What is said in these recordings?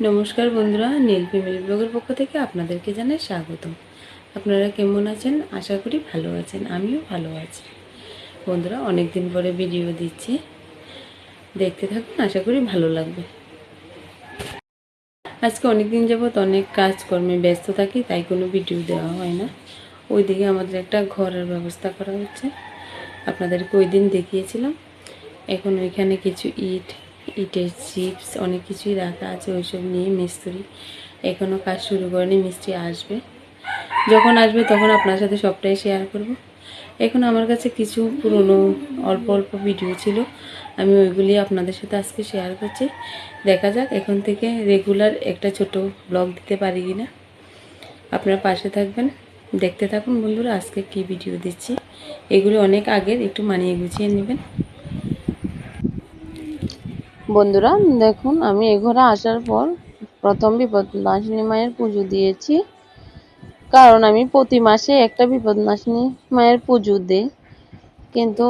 নমস্কার বন্ধুরা, নীল ফ্যামিলি ব্লগের পক্ষ থেকে আপনাদেরকে জানাই স্বাগতম। আপনারা কেমন আছেন? আশা করি ভালো আছেন। আমিও ভালো আছি। বন্ধুরা, অনেক দিন পরে ভিডিও দিচ্ছি, দেখতে থাকুন, আশা করি ভালো লাগবে। আজকে অনেক দিন যাবত অনেক কাজকর্মে ব্যস্ত থাকি, তাই কোনো ভিডিও দেওয়া হয় না। ওইদিকে আমাদের একটা ঘরের ব্যবস্থা করা হচ্ছে, আপনাদেরকে ওই দিন দেখিয়েছিলাম। এখন ওইখানে কিছু ইটের চিপস অনেক কিছুই রাখা আছে, ওইসব নিয়ে মিস্ত্রি এখনও কাজ শুরু করেনি। মিস্ত্রি আসবে, যখন আসবে তখন আপনার সাথে সবটাই শেয়ার করব। এখন আমার কাছে কিছু পুরনো অল্প অল্প ভিডিও ছিল, আমি ওইগুলি আপনাদের সাথে আজকে শেয়ার করছি। দেখা যাক এখন থেকে রেগুলার একটা ছোট ব্লগ দিতে পারি কিনা। আপনারা পাশে থাকবেন, দেখতে থাকুন বন্ধুরা আজকে কি ভিডিও দিচ্ছি। এগুলি অনেক আগের, একটু মানিয়ে গুছিয়ে নেবেন। বন্ধুরা দেখুন, আমি এ ঘরে আসার পর প্রথম বিপদনাশিনী মায়ের পুজো দিয়েছি, কারণ আমি প্রতি মাসে একটা বিপদনাশিনী মায়ের পুজো দিই। কিন্তু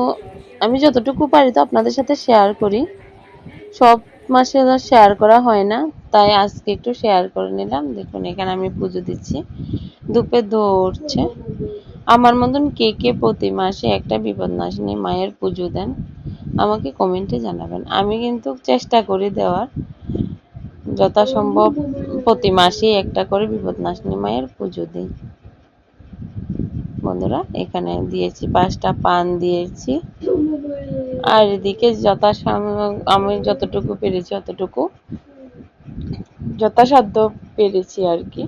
আমি যতটুকু পারি তো আপনাদের সাথে শেয়ার করি, সব মাসে শেয়ার করা হয় না, তাই আজকে একটু শেয়ার করে নিলাম। দেখুন এখানে আমি পুজো দিচ্ছি, ধূপে ধরছে। আমার মতন কে কে প্রতি মাসে একটা বিপদনাশিনী মায়ের পুজো দেন আমাকে কমেন্টে জানাবেন। আমি কিন্তু চেষ্টা করি দেওয়ার, যথাসম্ভব প্রতি মাসেই একটা করে বিপদনাশিনী মায়ের পুজো দিই। বন্ধুরা এখানে দিয়েছি 5টা পান দিয়েছি, আর এদিকে আমি যতটুকু পেরেছি অতটুকু, যথাসাধ্য পেরেছি আর কি,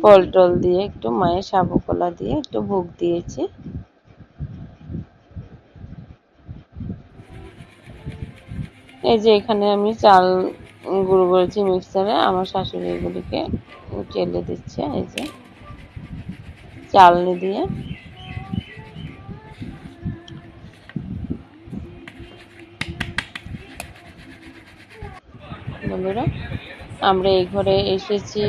ফল টল দিয়ে একটু মায়ের সাবকলা দিয়ে একটু ভোগ দিয়েছি। এই যে এখানে আমি চাল গুঁড়ো করেছি মিক্সারে, আমার শাশুড়ি এগুলিকে চেলে দিচ্ছে এই যে চালনি দিয়ে। বন্ধুরা আমরা এই ঘরে এসেছি,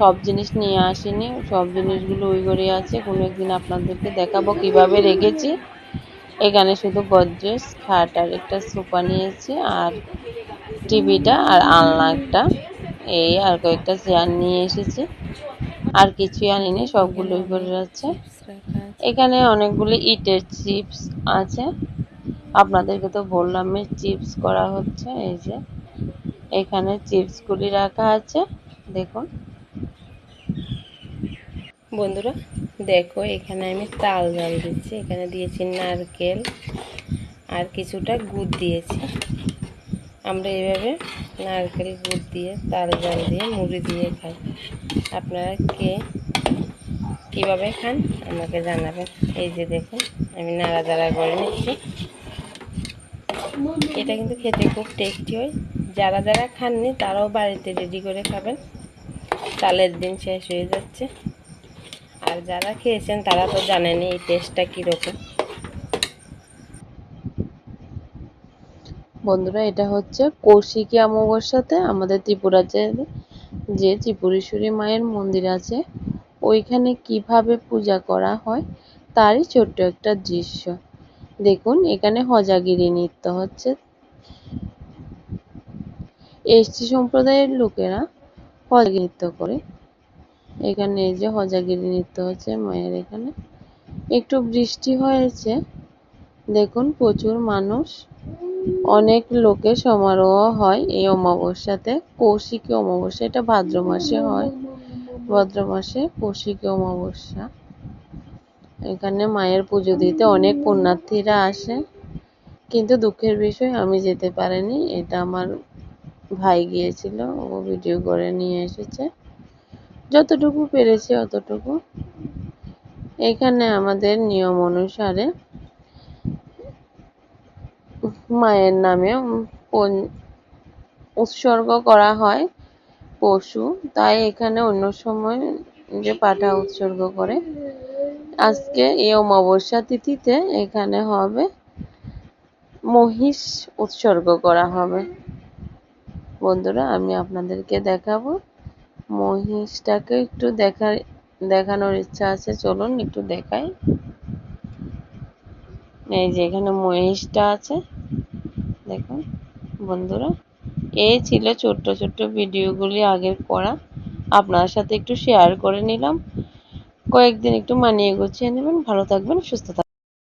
সব জিনিস নিয়ে আসিনি, সব জিনিসগুলো ওই ঘরে আছে, কোনো একদিন আপনাদেরকে দেখাবো কিভাবে রেখেছি। এখানে শুধু গডরেজ খাট আর একটা সোফা নিয়েছি, আর টিভিটা আর আলনা একটা, এই আর কয়েকটা চেয়ার নিয়ে এসেছি, আর কিছুই আনিনি, সবগুলো ওই ঘরে আছে। এখানে অনেকগুলি ইটের চিপস আছে, আপনাদেরকে তো বললাম চিপস করা হচ্ছে। এই যে এখানে চিপসগুলি রাখা আছে, দেখুন বন্ধুরা। দেখো এখানে আমি তাল জাল দিচ্ছি, এখানে দিয়েছি নারকেল আর কিছুটা গুড় দিয়েছি। আমরা এইভাবে নারকেল গুড় দিয়ে তাল জাল দিয়ে মুড়ি দিয়ে খাই। আপনারা কীভাবে খান আমাকে জানাবেন। এই যে দেখুন আমি নাড়াচাড়া করে নিচ্ছি। এটা কিন্তু খেতে খুব টেস্টি হয়, যারা যারা খাননি তারাও বাড়িতে রেডি করে খাবেন, তালের দিন শেষ হয়ে যাচ্ছে। আর যারা খেয়েছেন তারা তো জানেনই এই টেস্টটা কীরকম। বন্ধুরা এটা হচ্ছে কৌশিকী অমাবস্যাতে আমাদের ত্রিপুরার যে ত্রিপুরেশ্বরী মায়ের মন্দির আছে, ওইখানে কিভাবে পূজা করা হয় তারই ছোট্ট একটা দৃশ্য। দেখুন এখানে হজাগিরি নৃত্য হচ্ছে। এসটি সম্প্রদায়ের লোকেরা হজাগিরি নৃত্য করে। এখানে এই যে হজাগিরি নৃত্য হচ্ছে মায়ের এখানে। একটু বৃষ্টি হয়েছে, দেখুন প্রচুর মানুষ, অনেক লোকের সমারোহ হয় এই অমাবস্যাতে। কৌশিকী অমাবস্যা, এটা ভাদ্র মাসে হয়, ভাদ্র মাসে কৌশিকী অমাবস্যা। এখানে মায়ের পুজো দিতে অনেক পুণ্যার্থীরা আসে, কিন্তু দুঃখের বিষয় আমি যেতে পারিনি। এটা আমার ভাই গিয়েছিল, ও ভিডিও করে নিয়ে এসেছে, যতটুকু পেরেছে অতটুকু। এখানে আমাদের নিয়ম অনুসারে মায়ের নামে উৎসর্গ করা হয় পশু, তাই এখানে অন্য সময় যে পাঠা উৎসর্গ করে, আজকে এই অমাবস্যা তিথিতে এখানে হবে মহিষ উৎসর্গ করা হবে। বন্ধুরা আমি আপনাদেরকে দেখাবো, মহিষটাকে একটু দেখানোর ইচ্ছা আছে, চলুন একটু দেখাই। এই যে এখানে মহিষটা আছে, দেখুন বন্ধুরা। এই ছিল ছোট্ট ছোট্ট ভিডিওগুলি আগের করা, আপনার সাথে একটু শেয়ার করে নিলাম। কয়েকদিন একটু মানিয়ে গুছিয়ে নেবেন। ভালো থাকবেন, সুস্থ থাকবেন।